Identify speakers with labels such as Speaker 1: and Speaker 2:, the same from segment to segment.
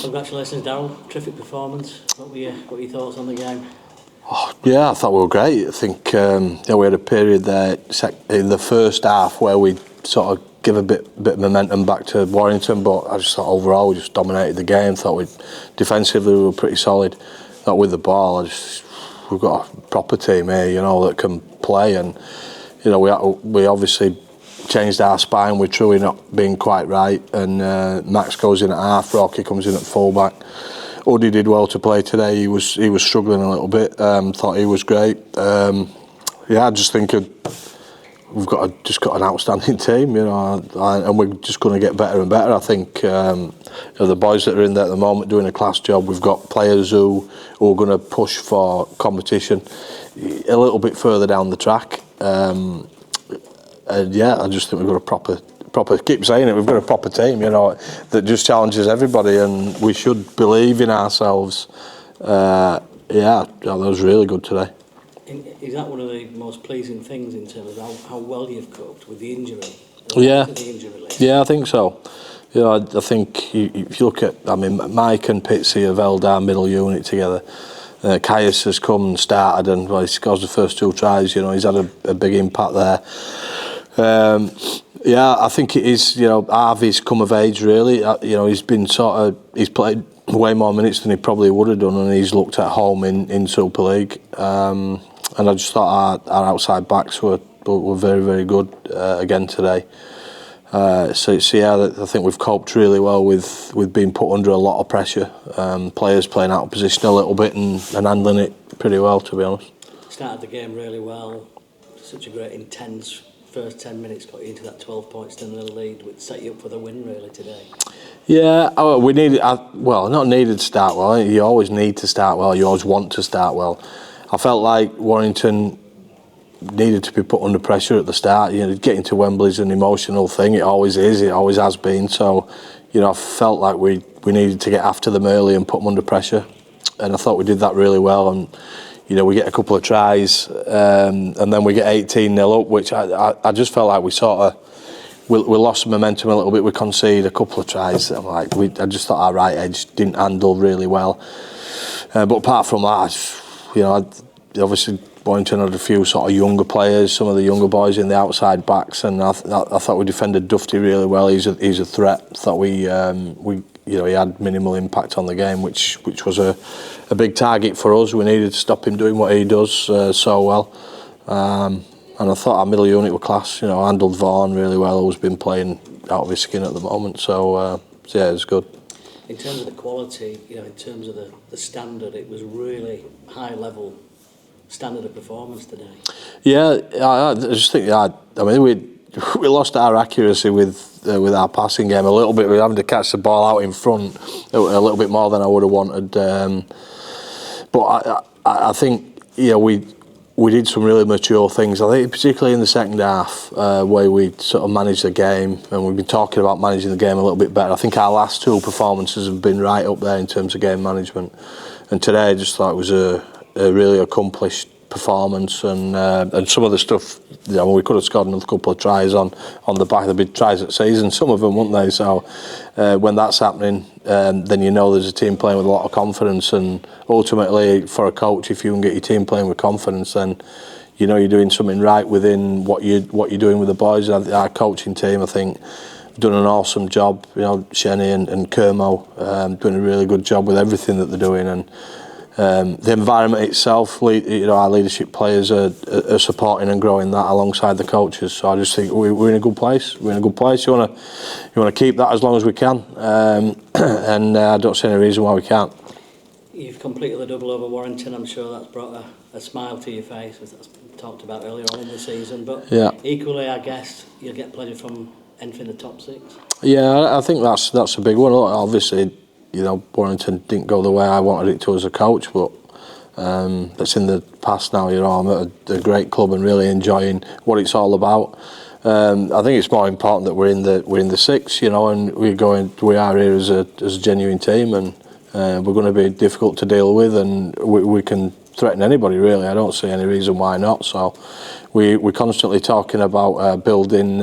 Speaker 1: Congratulations, Darryl. Terrific performance. What were your thoughts on the game?
Speaker 2: Oh, yeah, I thought we were great. I think we had a period there in the first half where we sort of give a bit of momentum back to Warrington, but I just thought overall we just dominated the game. Defensively we were pretty solid. Thought with the ball, we've got a proper team here, that can play, and we obviously changed our spine with Truey not being quite right, and Max goes in at half, Rocky comes in at fullback. Uddy did well to play today. He was struggling a little bit. Thought he was great. I just think we've got an outstanding team, and we're just going to get better and better. I think the boys that are in there at the moment doing a class job. We've got players who are going to push for competition a little bit further down the track. I just think we've got a proper. Keep saying it. We've got a proper team, that just challenges everybody, and we should believe in ourselves. That was really good today.
Speaker 1: Is that one of the most pleasing things in terms of how well you've coped with the injury?
Speaker 2: Yeah, I think so. I think if you look at, Mike and Pitsy have held our middle unit together. Caius has come and started, and he scores the first 2 tries. He's had a big impact there. I think it is. Harvey's come of age really. He's played way more minutes than he probably would have done, and he's looked at home in Super League. And I just thought our outside backs were very, very good again today. I think we've coped really well with being put under a lot of pressure. Players playing out of position a little bit and handling it pretty well, to be honest.
Speaker 1: Started the game really well. Such a great intense first 10 minutes, got you into that 12 points 10-0 lead, which set you up for the win really today.
Speaker 2: Yeah, we needed. Not needed to start well. You always need to start well. You always want to start well. I felt like Warrington needed to be put under pressure at the start. Getting to Wembley's an emotional thing. It always is. It always has been. So, I felt like we needed to get after them early and put them under pressure, and I thought we did that really well. And we get a couple of tries, and then we get 18-0 up, which I just felt like we lost momentum a little bit. We conceded a couple of tries. I just thought our right edge didn't handle really well. But apart from that, obviously Boynton had a few sort of younger players, some of the younger boys in the outside backs, and I thought we defended Dufty really well. He's a threat. I thought he had minimal impact on the game, which was a big target for us. We needed to stop him doing what he does so well. And I thought our middle unit were class. Handled Vaughan really well, who's been playing out of his skin at the moment. So it was good.
Speaker 1: In terms of the quality, in terms of the standard, it was really high level standard of performance today. Yeah,
Speaker 2: I just think we lost our accuracy with our passing game a little bit. We were having to catch the ball out in front a little bit more than I would have wanted. But I think we did some really mature things. I think particularly in the second half, where we sort of managed the game, and we've been talking about managing the game a little bit better. I think our last 2 performances have been right up there in terms of game management, and today I just thought it was a really accomplished performance, and some of the stuff, we could have scored another couple of tries on the back of the big tries at season, some of them, weren't they? So when that's happening, then there's a team playing with a lot of confidence, and ultimately for a coach, if you can get your team playing with confidence, then you're doing something right within what you're doing with the boys. Our coaching team, I think, have done an awesome job. Shenny and Kermo doing a really good job with everything that they're doing, and the environment itself, our leadership players are supporting and growing that alongside the coaches. So I just think we're in a good place. You want to keep that as long as we can, and I don't see any reason why we can't.
Speaker 1: You've completed the double over Warrington. I'm sure that's brought a smile to your face, as that's talked about earlier on in the season. But equally, I guess you'll get pleasure from entering the top 6. Yeah,
Speaker 2: I think that's a big one. Obviously, Warrington didn't go the way I wanted it to as a coach, but that's in the past now. I'm at a great club and really enjoying what it's all about. I think it's more important that we're in the 6, and we are here as a genuine team, and we're going to be difficult to deal with, and we can threaten anybody really. I don't see any reason why not. So we're constantly talking about building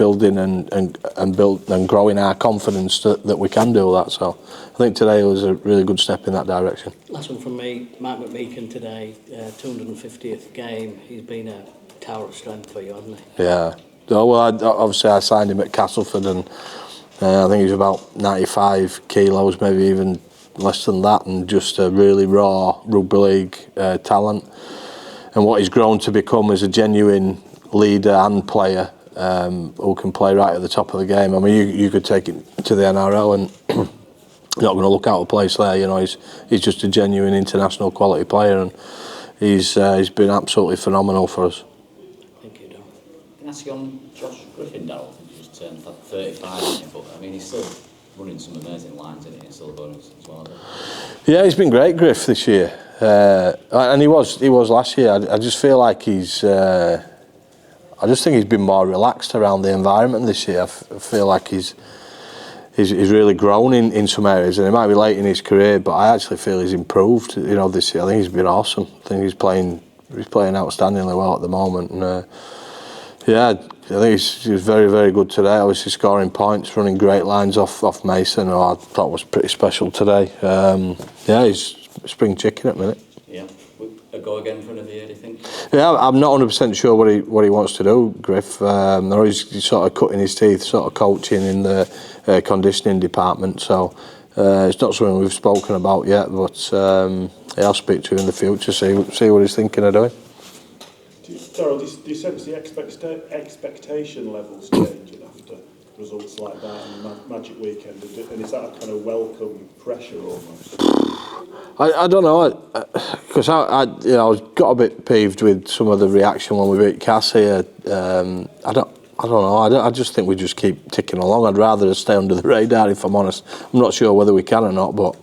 Speaker 2: building and growing our confidence that we can do that. So I think today was a really good step in that direction.
Speaker 1: Last one from me, Mike McMeekan today, 250th game. He's been a tower of strength for you, hasn't he?
Speaker 2: Yeah. Well, obviously I signed him at Castleford, and I think he was about 95 kilos, maybe even less than that, and just a really raw rugby league talent. And what he's grown to become is a genuine leader and player who can play right at the top of the game. I mean, you could take it to the NRL and you're not going to look out of place there. You know, he's just a genuine international quality player, and he's been absolutely phenomenal for us.
Speaker 1: Thank you, Darryl.
Speaker 3: Can I ask you on Josh Griffin, Darryl? I think he just turned 35, isn't he? But I mean, he's still running some amazing lines, isn't he? He's still a bonus as well.
Speaker 2: Yeah, he's been great, Griff, this year, and he was last year. I just feel like I just think he's been more relaxed around the environment this year. I feel like he's really grown in some areas, and it might be late in his career, but I actually feel he's improved. You know, this year I think he's been awesome. I think he's playing outstandingly well at the moment, and yeah, I think he was very, very good today. Obviously scoring points, running great lines off Mason, who I thought was pretty special today. Yeah, he's spring chicken at the minute.
Speaker 3: Yeah, a go again for another year, do you think?
Speaker 2: Yeah, I'm not 100% sure what he wants to do, Griff. He's sort of cutting his teeth, sort of coaching in the conditioning department. So it's not something we've spoken about yet, but yeah, I'll speak to him in the future, see what he's thinking of doing.
Speaker 4: Darryl, do you sense the expectation levels changing after results like that and Magic Weekend? And is that a kind of welcome pressure almost?
Speaker 2: I don't know, because I got a bit peeved with some of the reaction when we beat Cass here. I don't know. I just think we just keep ticking along. I'd rather stay under the radar, if I'm honest. I'm not sure whether we can or not, but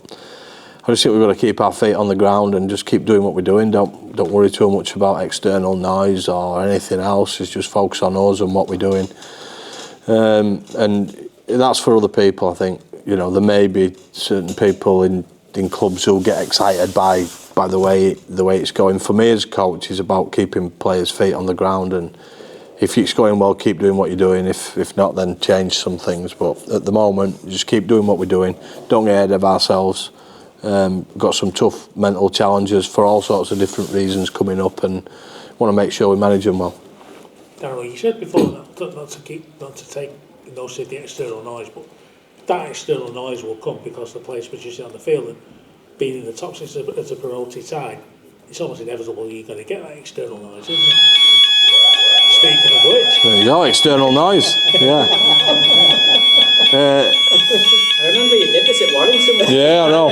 Speaker 2: I just think we've got to keep our feet on the ground and just keep doing what we're doing. Don't worry too much about external noise or anything else. It's just focus on us and what we're doing. And that's for other people, I think. You know, there may be certain people in clubs who get excited by the way it's going. For me as a coach, it's about keeping players' feet on the ground, and if it's going well, keep doing what you're doing. If not, then change some things. But at the moment, just keep doing what we're doing. Don't get ahead of ourselves. Got some tough mental challenges for all sorts of different reasons coming up, and want to make sure we manage them well.
Speaker 5: Darryl, you said before not to take notice of the external noise, but that external noise will come because the players producing on the field, and being in the top six as a priority side, it's almost inevitable you're going to get that external noise, isn't it? Speaking of which,
Speaker 2: There you go, external noise. Yeah.
Speaker 3: I remember you did this at Warrington.
Speaker 2: Yeah, I know.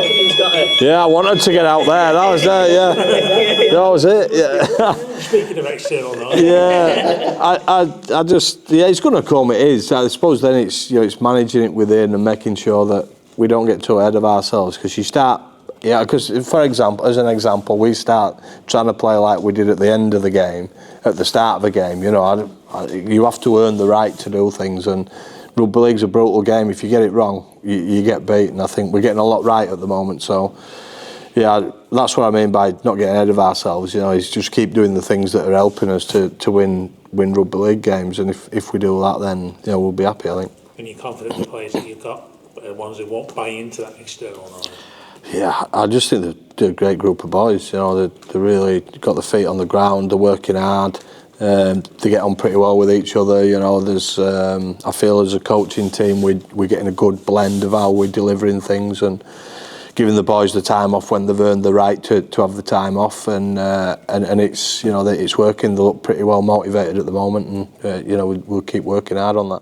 Speaker 2: Yeah, I wanted to get out there. That was there. Yeah, that was it. Yeah.
Speaker 5: speaking of external noise,
Speaker 2: Yeah, I just it's going to come. It is. I suppose then it's it's managing it within and making sure that we don't get too ahead of ourselves, because you start. Yeah, because for example, as an example, we start trying to play like we did at the end of the game, at the start of the game. You know, you have to earn the right to do things, and rugby league's a brutal game. If you get it wrong, you get beaten. I think we're getting a lot right at the moment. So, yeah, that's what I mean by not getting ahead of ourselves. You know, is just keep doing the things that are helping us to win rugby league games, and if we do that, then we'll be happy, I think.
Speaker 5: and you're confident the players that you've got are ones who won't buy into that external noise.
Speaker 2: Yeah, I just think they're a great group of boys. You know, they really got their feet on the ground. They're working hard. They get on pretty well with each other. You know, there's. I feel as a coaching team, we're getting a good blend of how we're delivering things and giving the boys the time off when they've earned the right to have the time off. And it's it's working. They look pretty well motivated at the moment, and we'll keep working hard on that.